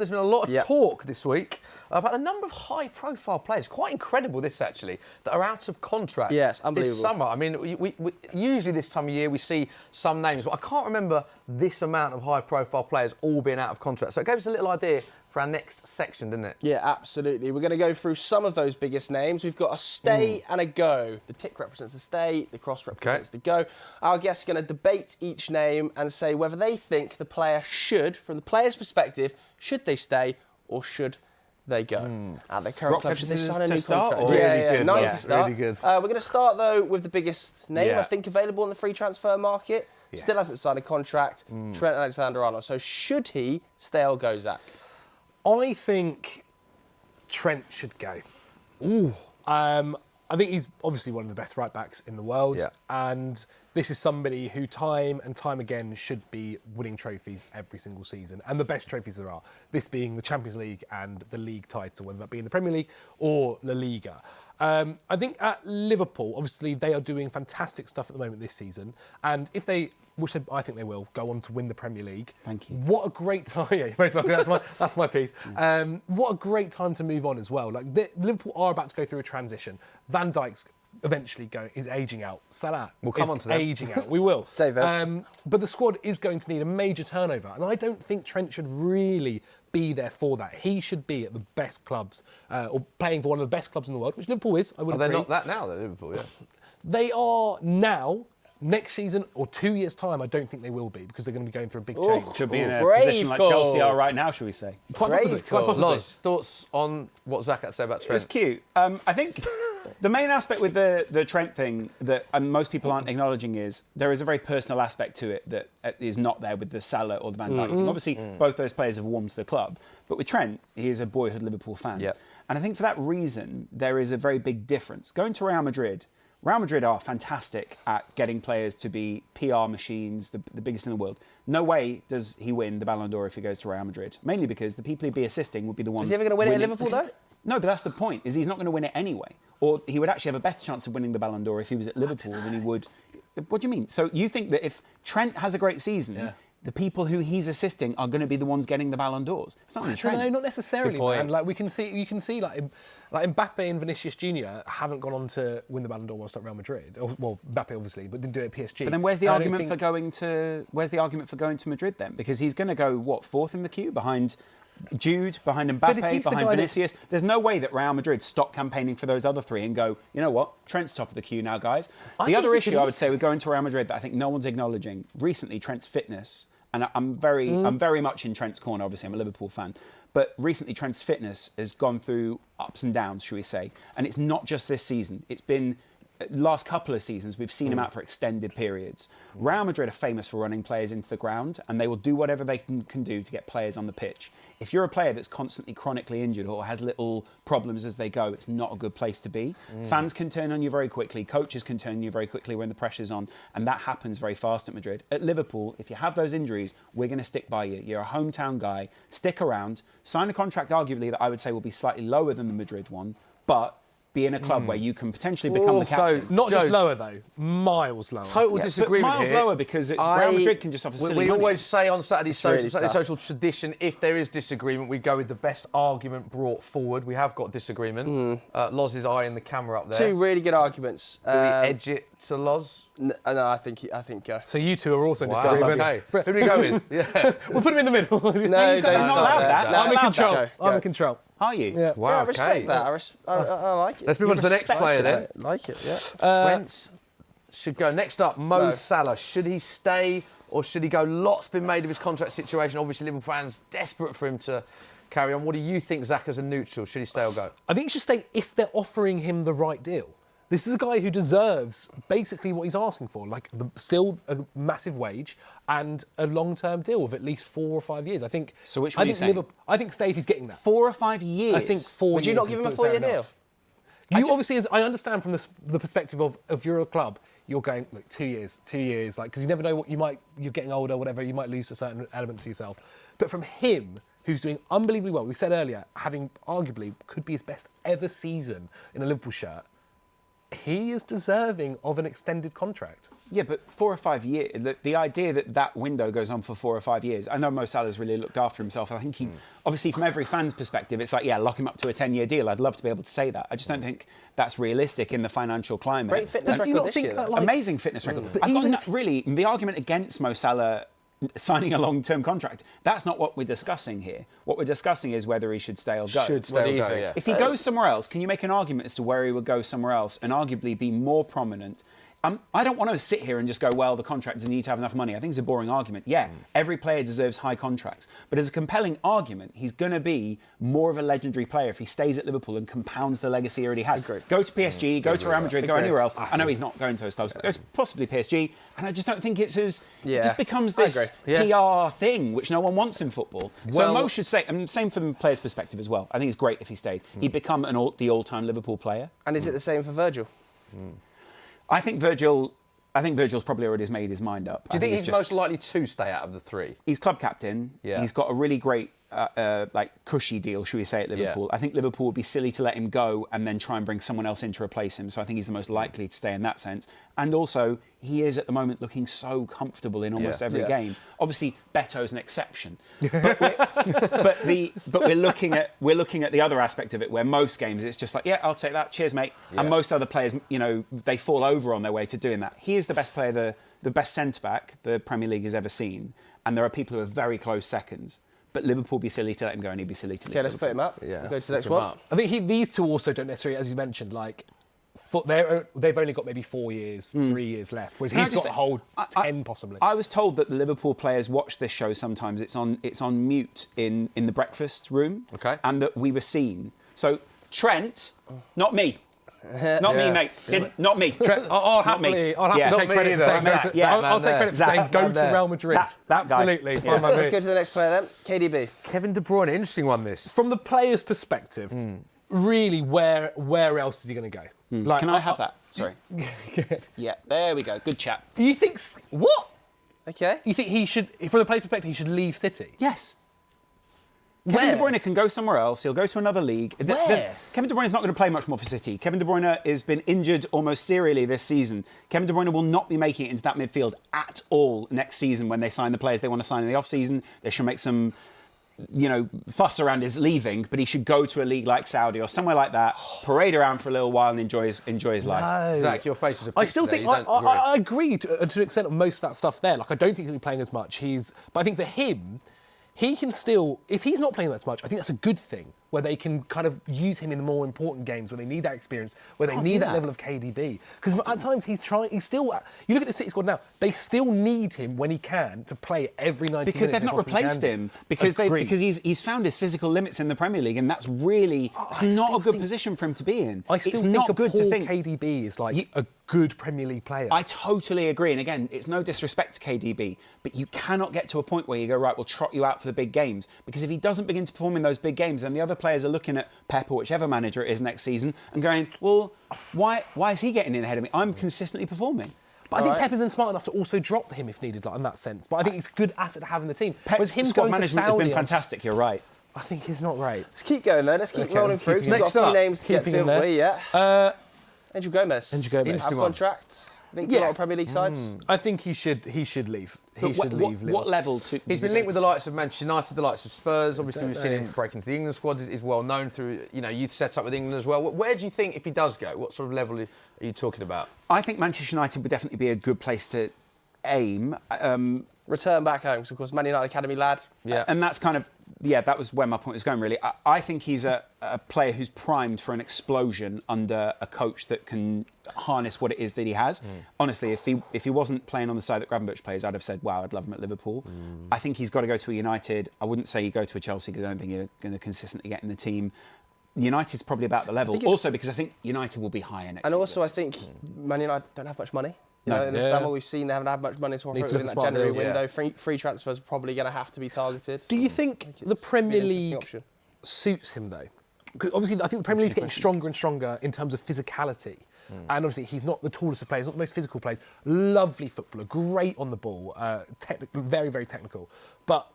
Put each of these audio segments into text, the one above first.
There's been a lot of talk this week about the number of high-profile players. Quite incredible, this actually, that are out of contract. Yes, unbelievable. This summer. I mean, we usually this time of year we see some names, but I can't remember this amount of high-profile players all being out of contract. So it gave us a little idea for our next section, didn't it? Yeah, absolutely. We're going to go through some of those biggest names. We've got a stay and a go. The tick represents the stay, the cross represents the go. Our guests are going to debate each name and say whether they think the player should, from the player's perspective, should they stay or should they go? At their current club, should they sign a new contract? Really Nine good. to start. Really good. We're going to start, though, with the biggest name, I think, available on the free transfer market. Yes. Still hasn't signed a contract. Trent Alexander-Arnold. So should he stay or go, Zach? I think Trent should go. Ooh. I think he's obviously one of the best right-backs in the world. And this is somebody who time and time again should be winning trophies every single season. And the best trophies there are. This being the Champions League and the league title, whether that be in the Premier League or La Liga. I think at Liverpool, obviously, they are doing fantastic stuff at the moment this season. And if they, which I think they will, go on to win the Premier League. Thank you. What a great time. Yeah, you're most welcome. That's my piece. What a great time to move on as well. Like Liverpool are about to go through a transition. Van Dijk's eventually is aging out. Salah we'll come is on to them. aging out. We will. Save it. But the squad is going to need a major turnover. And I don't think Trent should really be there for that. He should be at the best clubs, or playing for one of the best clubs in the world, which Liverpool is, I would agree. They're not that now, though, Liverpool, They are now. Next season or 2 years' time, I don't think they will be because they're going to be going through a big change. Should be in a position like Chelsea are right now, should we say? Quite possibly. Loz, thoughts on what Zach had to say about Trent? It's cute. I think the main aspect with the Trent thing that most people aren't acknowledging is there is a very personal aspect to it that is not there with the Salah or the Van Dijk thing. Obviously, both those players have warmed to the club. But with Trent, he is a boyhood Liverpool fan. Yep. And I think for that reason, there is a very big difference. Going to Real Madrid are fantastic at getting players to be PR machines, the biggest in the world. No way does he win the Ballon d'Or if he goes to Real Madrid. Mainly because the people he'd be assisting would be the ones. Is he ever going to win it at Liverpool, though? No, but that's the point, is he's not going to win it anyway. Or he would actually have a better chance of winning the Ballon d'Or if he was at Liverpool than he would. What do you mean? So you think that if Trent has a great season, the people who he's assisting are going to be the ones getting the Ballon d'Ors? It's not Trent. No, not necessarily, Good point. man. Like you can see like Mbappe and Vinicius Junior haven't gone on to win the Ballon d'Or whilst at Real Madrid. Well, Mbappe obviously, but didn't do it at PSG. But then where's the argument for going to Madrid then? Because he's going to go fourth in the queue behind Jude, behind Mbappe, behind Vinicius. There's no way that Real Madrid stop campaigning for those other three and go, you know what, Trent's top of the queue now, guys. The other issue I would say with going to Real Madrid that I think no one's acknowledging recently, Trent's fitness. And I'm very much in Trent's corner. Obviously, I'm a Liverpool fan. But recently, Trent's fitness has gone through ups and downs, shall we say. And it's not just this season. It's been last couple of seasons, we've seen him out for extended periods. Real Madrid are famous for running players into the ground, and they will do whatever they can do to get players on the pitch. If you're a player that's constantly chronically injured or has little problems as they go, it's not a good place to be. Fans can turn on you very quickly. Coaches can turn on you very quickly when the pressure's on, and that happens very fast at Madrid. At Liverpool, if you have those injuries, we're going to stick by you. You're a hometown guy. Stick around. Sign a contract, arguably, that I would say will be slightly lower than the Madrid one, but be in a club where you can potentially become the captain. So, not just lower, though. Miles lower. Total disagreement miles here. lower because Real Madrid can just offer silly money. We always say on Saturday really social tradition, if there is disagreement, we go with the best argument brought forward. We have got disagreement. Loz's eyeing the camera up there. Two really good arguments. Do we edge it to Loz? No, I think go. So you two are also in disagreement. Okay. Who do we go with? Yeah. We'll put him in the middle. No, you're not allowed that. I'm in Allowed control. that. I'm in control. Are you? Yeah. Wow, Yeah, I respect that. I like it. Let's move on to the next player then. I like it, yeah. Trent should go. Next up, Mo Salah. Should he stay or should he go? Lots been made of his contract situation. Obviously, Liverpool fans desperate for him to carry on. What do you think, Zach, as a neutral? Should he stay or go? I think he should stay if they're offering him the right deal. This is a guy who deserves basically what he's asking for, like still a massive wage and a long-term deal of at least 4 or 5 years. I think. So which one are you saying? I think stay if he's getting that. 4 or 5 years? I think 4 years. Would you not give him a 4-year deal? Obviously, I understand from the perspective of if you're a club, you're going, look, 2 years, like, because you never know what you're getting older, whatever, you might lose a certain element to yourself. But from him, who's doing unbelievably well, we said earlier, having arguably could be his best ever season in a Liverpool shirt, he is deserving of an extended contract. Yeah, but 4 or 5 years, the idea that window goes on for 4 or 5 years, I know Mo Salah's really looked after himself. I think he, obviously from every fan's perspective, it's like, yeah, lock him up to a 10-year deal. I'd love to be able to say that. I just don't think that's realistic in the financial climate. Great fitness record this year. Amazing fitness record. But even really, the argument against Mo Salah signing a long-term contract, that's not what we're discussing here. What we're discussing is whether he should stay or go. Should stay or go, yeah. If he goes somewhere else, can you make an argument as to where he would go somewhere else and arguably be more prominent? I don't want to sit here and just go, well, the contractors need to have enough money. I think it's a boring argument. Yeah, every player deserves high contracts. But as a compelling argument, he's going to be more of a legendary player if he stays at Liverpool and compounds the legacy he already has. Go to PSG, go to Real Madrid, go anywhere else. I know he's not going to those clubs, but go to possibly PSG. And I just don't think it's as... It just becomes this PR thing, which no one wants in football. So Mo should stay. And same from the player's perspective as well. I think it's great if he stayed. He'd become the all-time Liverpool player. And is it the same for Virgil? I think Virgil's probably already made his mind up. Do you think he's most likely to stay out of the three? He's club captain. Yeah. He's got a really great, cushy deal, should we say, at Liverpool. Yeah. I think Liverpool would be silly to let him go and then try and bring someone else in to replace him. So I think he's the most likely to stay in that sense. And also, he is at the moment looking so comfortable in almost every game. Obviously, Beto's an exception, but we're looking at the other aspect of it, where most games it's just like, yeah, I'll take that, cheers, mate. Yeah. And most other players, they fall over on their way to doing that. He is the best player, the best centre back the Premier League has ever seen, and there are people who are very close seconds. But Liverpool would be silly to let him go, and he'd be silly to leave. Okay, let's put him up. Yeah. Go to the next one. I think these two also don't necessarily, as you mentioned, they've only got maybe 4 years, 3 years left, whereas he's got a whole 10 possibly. I was told that the Liverpool players watch this show sometimes. It's on mute in the breakfast room. Okay. And that we were seen. So Trent, not me. Not me, mate. Not me. I'll happily take credit for saying I'll take credit for saying go to Real Madrid. Absolutely. Let's go to the next player then. KDB. Kevin De Bruyne, interesting one this. From the player's perspective, really, where else is he going to go? Can I have that? Sorry. Yeah, there we go. Good chat. Do you think... What? Okay. You think he should, from the player's perspective, he should leave City? Yes. Kevin De Bruyne can go somewhere else. He'll go to another league. Where? Kevin De Bruyne's not going to play much more for City. Kevin De Bruyne has been injured almost serially this season. Kevin De Bruyne will not be making it into that midfield at all next season when they sign the players they want to sign in the off-season. They should make some, fuss around his leaving, but he should go to a league like Saudi or somewhere like that, parade around for a little while and enjoy his life. No. Zach, your face is a I still think I agree to an extent of most of that stuff there. I don't think he'll be playing as much. But I think for him, he can still, if he's not playing that much, I think that's a good thing, where they can kind of use him in the more important games, where they need that experience, where they need that level of KDB. Because at times he's still, you look at the City squad now, they still need him when he can to play every 90 minutes. Because they've not replaced him, because he's found his physical limits in the Premier League, and that's really, it's not a good position for him to be in. I still think a poor KDB is a good Premier League player. I totally agree, and again, it's no disrespect to KDB, but you cannot get to a point where you go, right, we'll trot you out for the big games, because if he doesn't begin to perform in those big games, then the other players are looking at Pep or whichever manager it is next season and going, well, why is he getting in ahead of me? I'm consistently performing. But I think Pep is then smart enough to also drop him if needed, in that sense. But I think it's a good asset to have in the team. Pep's squad management has been fantastic, you're right. I think he's not right. Let's keep going though, let's keep rolling through. We've got a few names to get to. Angel Gomes. Out contract. Linked to a lot of Premier League sides. I think he should leave. He should leave. What level? He's been linked with the likes of Manchester United, the likes of Spurs. Obviously, we've seen him break into the England squad. He's well known through youth set up with England as well. Where do you think, if he does go, what sort of level are you talking about? I think Manchester United would definitely be a good place to aim. Return back home, because of course Man United Academy lad. Yeah, and that's kind of that was where my point was going really. I think he's a player who's primed for an explosion under a coach that can harness what it is that he has. Honestly, if he wasn't playing on the side that Gravenberch plays, I'd have said, wow, I'd love him at Liverpool. I think he's got to go to a United. I wouldn't say you go to a Chelsea, because I don't think you're going to consistently get in the team. United's probably about the level. Also because I think United will be higher next year. And also I think Man United don't have much money. In the summer we've seen they haven't had much money to offer within that January window. Free transfers are probably going to have to be targeted. Do you think the Premier League suits him though? Because obviously I think the Premier League's getting stronger and stronger in terms of physicality. And obviously he's not the tallest of players, not the most physical players. Lovely footballer, great on the ball, technical, very, very technical. But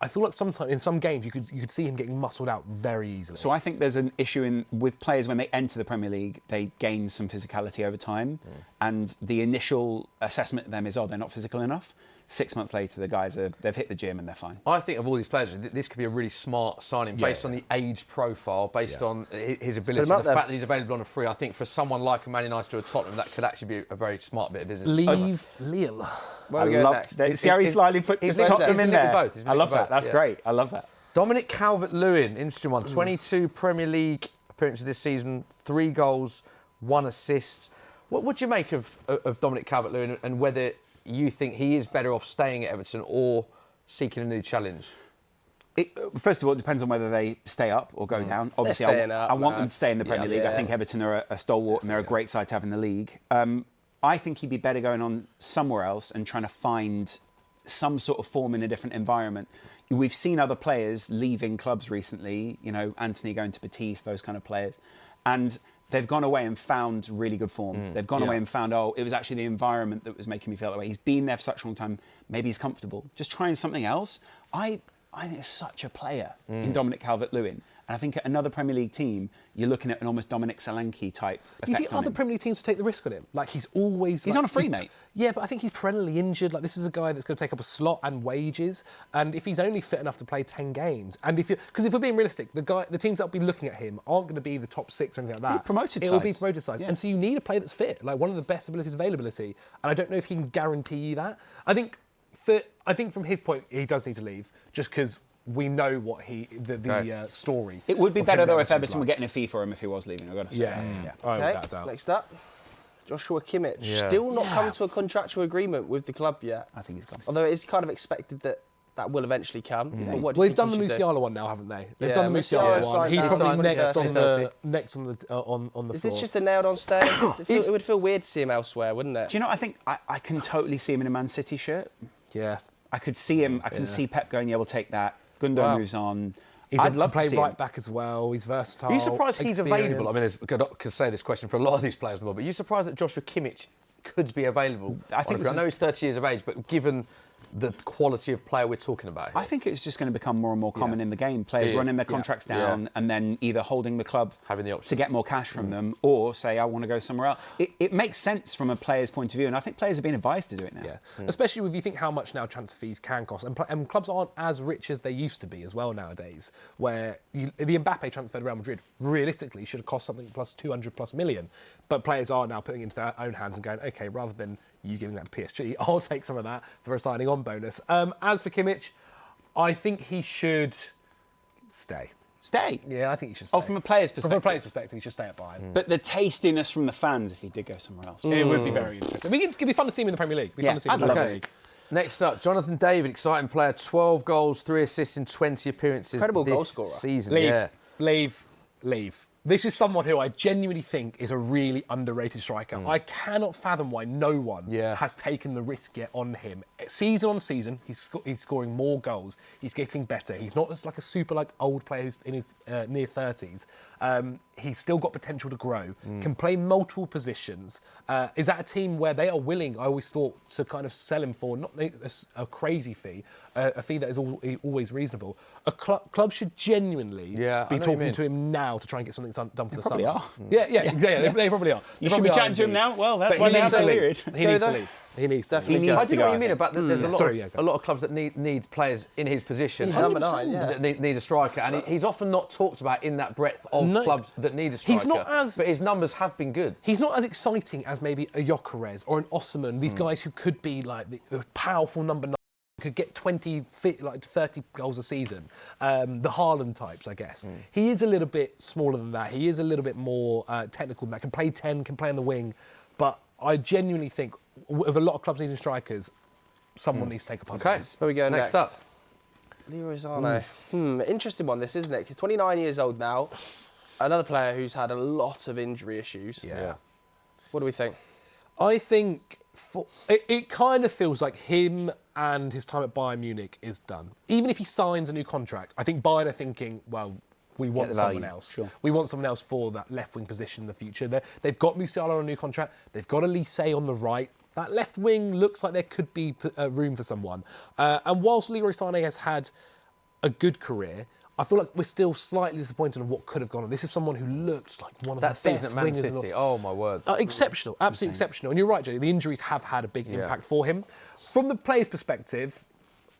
I feel like sometimes in some games you could see him getting muscled out very easily. So I think there's an issue with players when they enter the Premier League, they gain some physicality over time, and the initial assessment of them is, they're not physical enough. 6 months later, the guys they've hit the gym and they're fine. I think of all these players, this could be a really smart signing based on the age profile, based on his ability, the fact that he's available on a free. I think for someone like a Man United or a Tottenham, that could actually be a very smart bit of business. Leave Lille. Where are we going next? See how he slightly put Tottenham in there? I love that. That's great. I love that. Dominic Calvert-Lewin, interesting one. 22 Premier League appearances this season, 3 goals, 1 assist. What do you make of Dominic Calvert-Lewin, and whether you think he is better off staying at Everton or seeking a new challenge? First of all, it depends on whether they stay up or go down. Obviously, I want them to stay in the Premier League. I think Everton are a stalwart and they're a great side to have in the league. I think he'd be better going on somewhere else and trying to find some sort of form in a different environment. We've seen other players leaving clubs recently, Anthony going to Batiste, those kind of players. And they've gone away and found really good form. They've gone away and found, it was actually the environment that was making me feel that way. He's been there for such a long time. Maybe he's comfortable. Just trying something else. I think there's such a player in Dominic Calvert-Lewin. And I think at another Premier League team, you're looking at an almost Dominic Solanke type effect. Do you think other Premier League teams would take the risk on him? Like, he's on a free, mate. Yeah, but I think he's perennially injured. Like, this is a guy that's going to take up a slot and wages. And if he's only fit enough to play 10 games, and because if we're being realistic, the teams that'll be looking at him aren't going to be the top 6 or anything like that. It will be promoted sides. Yeah. And so you need a player that's fit, like one of the best abilities availability. And I don't know if he can guarantee you that. I think from his point, he does need to leave, just because we know what the story. It would be better though if Everton were getting a fee for him if he was leaving. I've got to say. Okay. Next up, Joshua Kimmich. Still not come to a contractual agreement with the club yet. I think he's gone. Although it is kind of expected that will eventually come. But they've done the Musiala one now, haven't they? They've done the Musiala one. He's probably next on the floor. Is this just a nailed-on stay? It would feel weird to see him elsewhere, wouldn't it? Do you know? I think I can totally see him in a Man City shirt. Yeah. I could see him. I can see Pep going, we'll take that. Gundo moves on. I'd love to play right back as well. He's versatile. Are you surprised he's available? I mean, I could say this question for a lot of these players in the world, but are you surprised that Joshua Kimmich could be available? I know he's 30 years of age, but given the quality of player we're talking about here. I think it's just going to become more and more common in the game. Players running their contracts down and then either holding the club having the option to get more cash from them, or say, I want to go somewhere else. It makes sense from a player's point of view, and I think players have been advised to do it now. Especially if you think how much now transfer fees can cost. And clubs aren't as rich as they used to be as well nowadays, where the Mbappe transfer to Real Madrid realistically should have cost something plus 200+ million. But players are now putting it into their own hands and going, OK, rather than you giving that to PSG, I'll take some of that for a signing on bonus. As for Kimmich, I think he should stay. Stay? Yeah, I think he should stay. Oh, from a player's perspective? From a player's perspective, he should stay at Bayern. But the tastiness from the fans if he did go somewhere else. It would be very interesting. It'd be fun to see him in the Premier League. I'd love it. Next up, Jonathan David, exciting player, 12 goals, 3 assists in 20 appearances Incredible this goal scorer. season. Leave. This is someone who I genuinely think is a really underrated striker. I cannot fathom why no one has taken the risk yet on him. Season on season, he's scoring more goals. He's getting better. He's not just like a super old player who's in his near 30s. He's still got potential to grow. Can play multiple positions. Is at a team where they are willing, I always thought, to kind of sell him for not a crazy fee, a fee that is always reasonable. A club should genuinely be talking to him now to try and get something done for the summer. They probably are. You should be chatting to him now. Well, that's why they have that period. He needs to leave. He needs to leave. I do know what you mean about that. There's a lot of clubs that need players in his position. Number 9, that need a striker, and he's often not talked about in that breadth of clubs that need a striker. But his numbers have been good. He's not as exciting as maybe a Gyökeres or an Osimhen. These guys who could be like the powerful number 9. Could get 30 goals a season. The Haaland types, I guess. He is a little bit smaller than that. He is a little bit more technical than that. Can play 10, can play on the wing. But I genuinely think, with a lot of clubs needing strikers, someone needs to take a punt. Okay, where we go next up. Leroy Sané. Interesting one, this, isn't it? He's 29 years old now. Another player who's had a lot of injury issues. Yeah. What do we think? I think it kind of feels like him and his time at Bayern Munich is done. Even if he signs a new contract, I think Bayern are thinking, well, we want someone else. Sure. We want someone else for that left-wing position in the future. They've got Musiala on a new contract. They've got Elise on the right. That left wing looks like there could be room for someone. And whilst Leroy Sané has had a good career, I feel like we're still slightly disappointed on what could have gone on. This is someone who looked like one of that the season best at Man wingers. City. Oh my word! Exceptional, absolutely exceptional. And you're right, Joe. The injuries have had a big impact for him. From the player's perspective,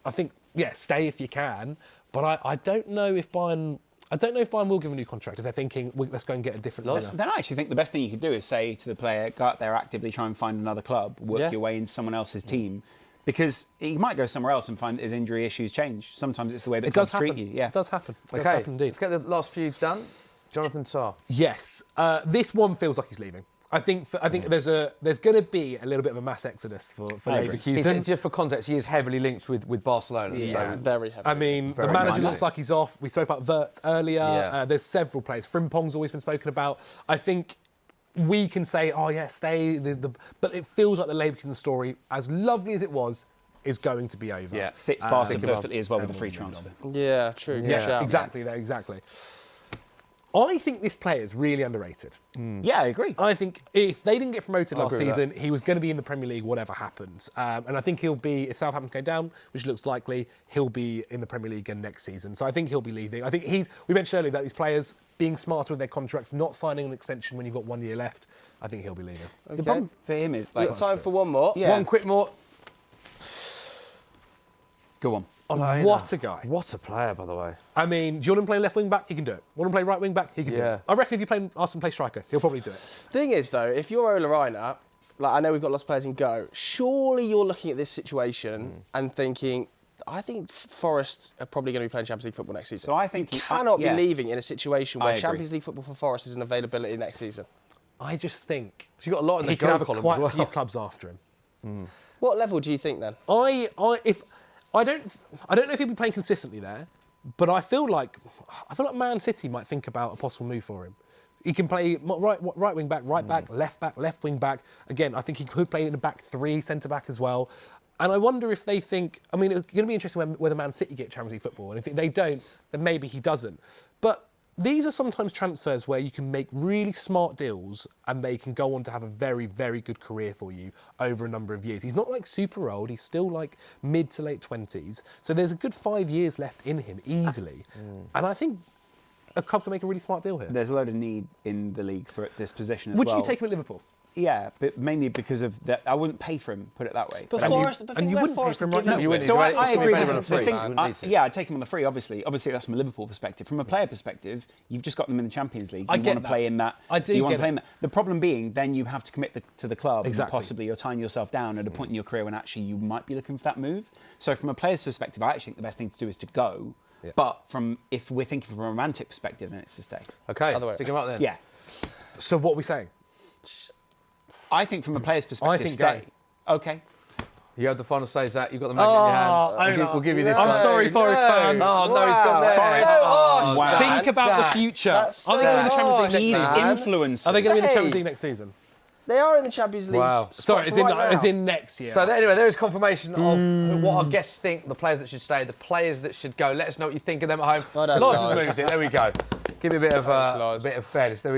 I think stay if you can. But I don't know if Bayern. I don't know if Bayern will give him a new contract if they're thinking, let's go and get a different winner. Then I actually think the best thing you could do is say to the player, go out there actively, try and find another club, work your way into someone else's team. Because he might go somewhere else and find his injury issues change. Sometimes it's the way that clubs treat you. Yeah, it does happen. It Okay, does happen indeed. let's get the last few done. Jonathan Tah. Yes, this one feels like he's leaving. I think there's going to be a little bit of a mass exodus for Leverkusen. Just for context, he is heavily linked with Barcelona. Yeah, so very heavily. I mean, the manager looks like he's off. We spoke about Wirtz earlier. There's several players. Frimpong's always been spoken about. I think we can say, stay. But it feels like the Leverkusen story, as lovely as it was, is going to be over. Yeah, fits Barca perfectly as well with the free transfer. Yeah, true. Yeah, exactly. I think this player is really underrated. Yeah, I agree. I think if they didn't get promoted last season, he was going to be in the Premier League, whatever happens. And I think he'll be, if Southampton go down, which looks likely, he'll be in the Premier League again next season. So I think he'll be leaving. I think we mentioned earlier that these players being smarter with their contracts, not signing an extension when you've got 1 year left, I think he'll be leaving. The problem for him is We've got time for one more. Yeah. One quick more. Go on. What a guy. What a player, by the way. I mean, do you want him to play left wing back? He can do it. Want him to play right wing back? He can do it. I reckon if you ask him to play striker, he'll probably do it. Thing is, though, if you're Ola Aina, I know we've got lots of players in go, surely you're looking at this situation and thinking, I think Forest are probably going to be playing Champions League football next season. So I think you cannot be leaving in a situation where Champions League football for Forest is an availability next season. I just think he's got a lot in the he can have column quite as well. a few clubs after him. What level do you think then? I don't know if he'll be playing consistently there, but I feel like Man City might think about a possible move for him. He can play right wing back, right back, left wing back. Again, I think he could play in a back three, centre back as well. And I wonder if they think, I mean, it's going to be interesting whether Man City get Champions League football. And if they don't, then maybe he doesn't. But these are sometimes transfers where you can make really smart deals and they can go on to have a very, very good career for you over a number of years. He's not like super old. He's still like mid to late 20s. So there's a good 5 years left in him easily. And I think a club can make a really smart deal here. There's a load of need in the league for this position as Would well. you take him at Liverpool? Yeah, but mainly because of that. I wouldn't pay for him, put it that way. But And Forest, you wouldn't pay for him right now. You wouldn't. So I agree on with the the free. thing. I'd take him on the free, obviously. Obviously, that's from a Liverpool perspective. From a player perspective, you've just got them in the Champions League. You want to play in that. I do You want get to play in it. that. The problem being, then you have to commit to the club. Exactly. And possibly you're tying yourself down at a point in your career when actually you might be looking for that move. So from a player's perspective, I actually think the best thing to do is to go. Yeah. But if we're thinking from a romantic perspective, then it's to stay. Okay, stick him up then. Yeah. So what are we saying? I think from a player's perspective, stay. Okay. You have the final say, Zach. You've got the magnet in your hands. We'll give you this I'm one. sorry, Forest fans. Oh, no, he's gone there. Forest. So harsh, Wow. man. Think about the future. Are they going to be in the Champions League He's next season? influenced. Are they going to be in the Hey. Champions League next season? They are in the Champions League. Wow. Sorry, as in next year. So anyway, there is confirmation of what our guests think, the players that should stay, the players that should go. Let us know what you think of them at home. I don't Laurence has know. moved it. There we go. Give me a bit of fairness. There we